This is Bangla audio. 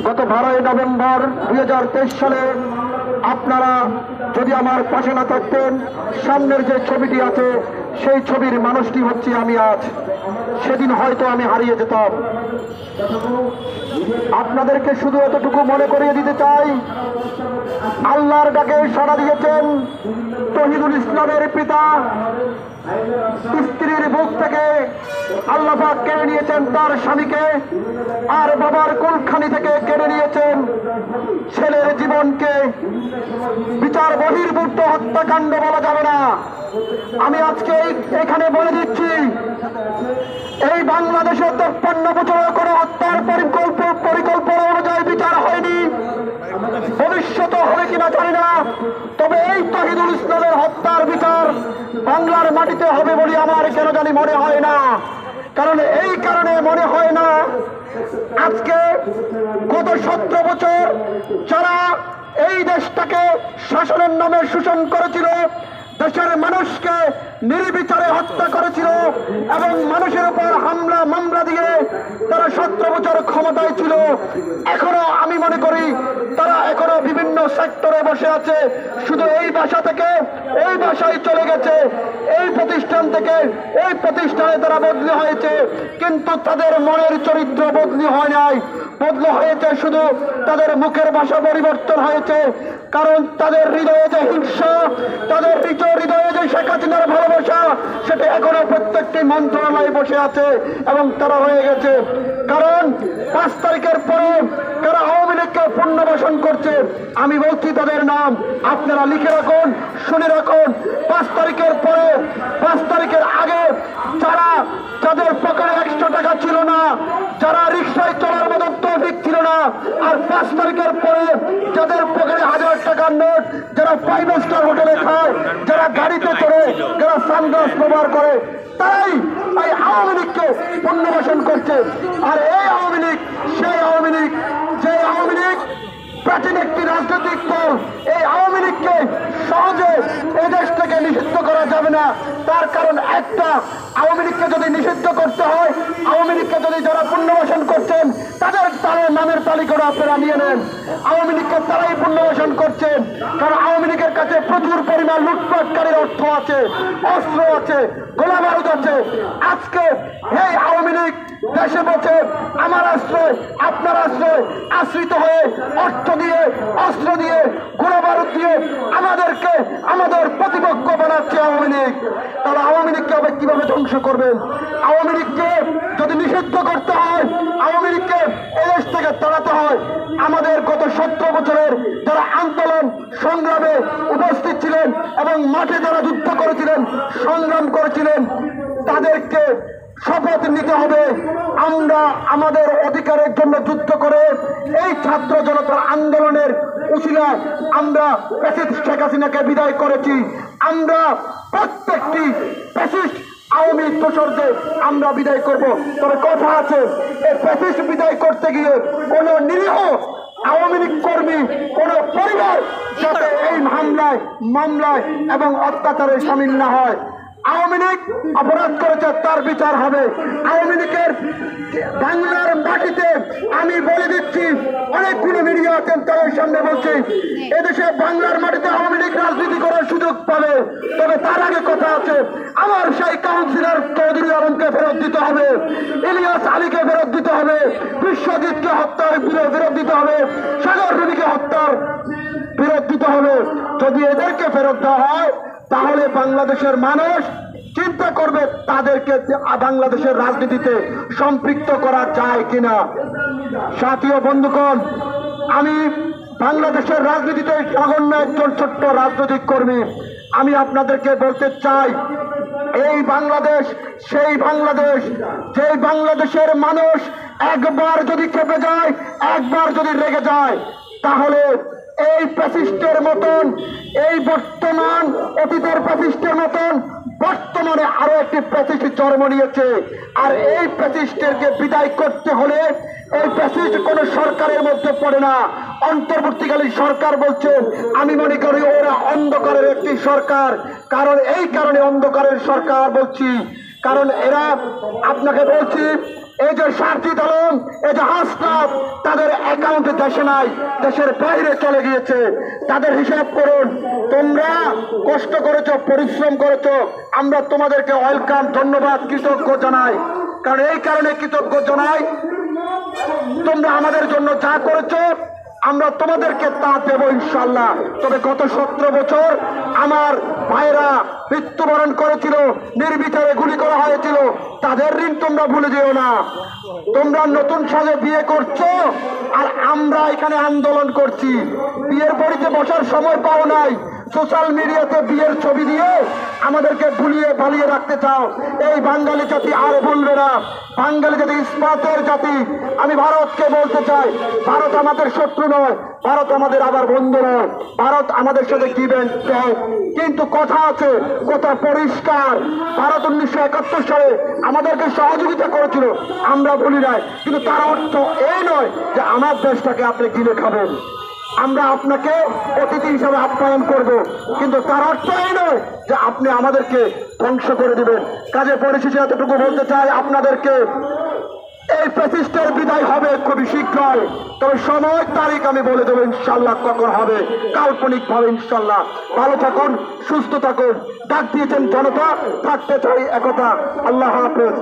গত 12 নভেম্বর 2023 সালে আপনারা যদি আমার পাশে না থাকতেন, সামনের যে ছবিটি আছে সেই ছবির মানুষটি হচ্ছে আমি আজ। সেদিন হয়তো আমি হারিয়ে যেতাম। আপনাদেরকে শুধু এতটুকু মনে করিয়ে দিতে চাই, আল্লাহর ডাকে সাড়া দিয়েছেন তহিদুল ইসলামের পিতা। স্ত্রীর বুক থেকে আল্লাহ পাক কেড়ে নিয়েছেন তার স্বামীকে, আর বাবার কুলখানি থেকে কেড়ে নিয়েছেন ছেলের জীবনকে। বিচার বহির্ভূত হত্যাকাণ্ড বলা যাবে না। আমি আজকে এখানে বলে দিচ্ছি, এই বাংলাদেশে 53 বছরের কোনো হত্যার পরিকল্পনা অনুযায়ী বিচার হয়নি। ভবিষ্যতে হবে কিনা জানি না, তবে এই তহিদুল ইসলামের হত্যার বিচার বাংলার মাটিতে হবে বলে আমার কেন জানি মনে হয় না। কারণ এই কারণে মনে হয় না, আজকে গত 17 বছর যারা এই দেশটাকে শাসনের নামে শোষণ করেছিল, দেশের মানুষকে নির্বিচারে হত্যা করেছিল এবং মানুষের উপর হামলা মামলা দিয়ে তারা 17 বছর ক্ষমতায় ছিল, এখনো আমি মনে করি তারা এখনো বিভিন্ন সেক্টরে বসে আছে। শুধু এই বাসা থেকে এই বাসায় চলে গেছে, এই প্রতিষ্ঠান থেকে এই প্রতিষ্ঠানে তারা বদলি হয়েছে, কিন্তু তাদের মনের চরিত্র বদলি হয় নাই। বদলি হয়েছে শুধু তাদের মুখের ভাষা পরিবর্তন হয়েছে। কারণ তাদের হৃদয়ে যে হিংসা, তাদের হৃদয়ে যে শেখ হাসিনার ভালোবাসা, সেটা এখনো প্রত্যেকটি মন্ত্রণালয়ে বসে আছে এবং তারা হয়ে গেছে। কারণ 5 তারিখের পরে তারা আওয়ামী লীগকে পুনর্বাসন করছে। আমি বলছি তাদের নাম, আপনারা লিখে রাখুন, শুনে রাখুন। 5 তারিখের পরে, 5 তারিখের আগে যাদের পকেটে 100 টাকা ছিল না, যারা রিক্সায় চলার মতো তৌফিক ছিল না, আর 5 তারিখের পরে যাদের পকেটে 1000 টাকার নোট, যারা 5 স্টার হোটেলে খায়, যারা গাড়িতে চড়ে, যারা সানগ্লাস ব্যবহার করে, তাই এই আওয়ামী লীগকে পুনর্বাসন করছে। আর এই আওয়ামী লীগ সেই আওয়ামী লীগ, যে আওয়ামী লীগ প্রাচীন একটি রাজনৈতিক দল। এই আওয়ামী লীগকে সহজে এই দেশ থেকে নিষিদ্ধ করা যাবে না। তার কারণ একটা, আওয়ামী লীগকে যদি নিষিদ্ধ করতে হয়, আওয়ামী লীগকে যদি যারা পুনর্বাসন করছেন তাদের নামের তালিকাটা আপনারা নিয়ে নেন। আওয়ামী লীগকে তারাই পুনর্বাসন করছেন, কারণ আওয়ামী লীগের কাছে প্রচুর পরিমাণ লুটপাটকারীর অর্থ আছে, অস্ত্র আছে, গোলা বারুদ আছে। আজকে এই আওয়ামী লীগ দেশে বসে আমার আশ্রয় আপনার আশ্রয় আশ্রিত হয়ে অর্থ দিয়ে, অস্ত্র দিয়ে, গোলা বারুদ দিয়ে আমাদেরকে আমাদের প্রতিপক্ষ বানাচ্ছে আওয়ামী লীগ। তাহলে আওয়ামী লীগকে আবার কিভাবে ধ্বংস করবেন? আওয়ামী লীগকে যদি নিষিদ্ধ করতে হয়, আওয়ামী লীগকে এই দেশ থেকে তাড়াতে হয়, আমাদের গত 17 বছরের যারা আন্দোলন সংগ্রামে উপস্থিত ছিলেন এবং মাঠে যারা যুদ্ধ করেছিলেন, সংগ্রাম করেছিলেন, তাদেরকে শপথ নিতে হবে আমরা আমাদের অধিকারের জন্য যুদ্ধ করে এই ছাত্র জনতার আন্দোলনের উসিলায় আমরা ফ্যাসিস্ট শেখ হাসিনাকে বিদায় করেছি। আমরা প্রত্যেকটি ফ্যাসিস্ট আওয়ামী দোসরদের আমরা বিদায় করব। তবে কথা আছে, এই ফ্যাসিস্ট বিদায় করতে গিয়ে কোন নিরীহ আওয়ামী লীগ কর্মী, কোন পরিবার যাতে এই হামলায়, মামলায় এবং অত্যাচারে সামিল না হয়। আওয়ামী লীগ অপরাধ করেছে, তার বিচার হবে। আওয়ামী লীগের বাংলার মাটিতে আমি বলে দিচ্ছি, অনেকগুলো মিডিয়া আছেন, তাদের সামনে বলছি, এদেশে বাংলার মাটিতে আওয়ামী লীগ রাজনীতি করার সুযোগ পাবে। তবে তার আগে কথা আছে, আমার সেই কাউন্সিলর চৌধুরী আলমকে ফেরত দিতে হবে, ইলিয়াস আলীকে ফেরত দিতে হবে, বিশ্বজিৎকে হত্যার ফেরত দিতে হবে, সাগর রবিকে হত্যার ফেরত দিতে হবে। যদি এদেরকে ফেরত দেওয়া হয়, তাহলে বাংলাদেশের মানুষ চিন্তা করবে তাদেরকে বাংলাদেশের রাজনীতিতে সম্পৃক্ত করা যায় কিনা। সাথী ও বন্ধুগণ, আমি বাংলাদেশের রাজনীতিতে নগণ্য একজন ছোট্ট রাজনৈতিক কর্মী। আমি আপনাদেরকে বলতে চাই, এই বাংলাদেশ সেই বাংলাদেশ, যে বাংলাদেশের মানুষ একবার যদি খেপে যায়, একবার যদি রেগে যায়, তাহলে এই ফ্যাসিস্টের মতন, এই বর্তমান অতীতের ফ্যাসিস্টের মতন বর্তমানে আরো একটি ফ্যাসিস্ট জন্ম নিয়েছে। আর এই ফ্যাসিস্টকে বিদায় করতে হলে এই ফ্যাসিস্ট কোন সরকারের মধ্যে পড়ে না। অন্তর্বর্তীকালীন সরকার বলছেন, আমি মনে করি ওরা অন্ধকারের একটি সরকার। কারণ এই কারণে অন্ধকারের সরকার বলছি, কারণ এরা, আপনাকে বলছি, এই যে সার্জিদ আলম, এই যে হাসনাত, তাদের অ্যাকাউন্টে দেশে নাই, দেশের বাইরে চলে গিয়েছে। তাদের হিসাব করুন। তোমরা কষ্ট করেছো, পরিশ্রম করেছো, আমরা তোমাদেরকে ওয়েলকাম, ধন্যবাদ, কৃতজ্ঞ জানাই। কারণ এই কারণে কৃতজ্ঞ জানাই, তোমরা আমাদের জন্য যা করেছো আমরা তোমাদেরকে তা দেব ইনশাল্লাহ। তবে গত 17 বছর আমার ভাইরা মৃত্যুবরণ করেছিল, নির্বিচারে গুলি করা হয়েছিল, তাদের ঋণ তোমরা ভুলে যেও না। তোমরা নতুন সাজে বিয়ে করছো আর আমরা এখানে আন্দোলন করছি। বিয়ের বাড়িতে বসার সময় পাও নাই, সোশ্যাল মিডিয়াতে বিয়ের ছবি দিয়ে আমাদেরকে ভুলিয়ে ভালিয়ে রাখতে চাও। এই বাঙালি জাতি আর ভুলবে না। বাঙালি জাতি ইস্পাতের জাতি। আমি ভারতকে বলতে চাই, ভারত আমাদের শত্রু নয়, ভারত আমাদের আবার বন্ধু নয়, ভারত আমাদের সাথে গিভেন টেক। কিন্তু কথা আছে, কথা পরিষ্কার। ভারত 1971 সালে আমাদেরকে সহযোগিতা করেছিল, আমরা বলি নাই, কিন্তু তার অর্থ এই নয় যে আমার দেশটাকে আপনি কিনে খাবেন। আমরা আপনাকে অতিথি হিসাবে আপ্যায়ন করব, কিন্তু তার অর্থ এই নয় যে আপনি আমাদেরকে ধ্বংস করে দিবেন। কাজে পরিশেষে এতটুকু বলতে চাই আপনাদেরকে, এই ফ্যাসিস্টের বিদায় হবে খুবই শীঘ্রই। তবে সময় তারিখ আমি বলে দেবো ইনশাল্লাহ কখন হবে, কাল্পনিক ভাবে ইনশাল্লাহ। ভালো থাকুন, সুস্থ থাকুন। ডাক দিয়েছেন জনতা, থাকতে চাই একতা। আল্লাহ হাফেজ।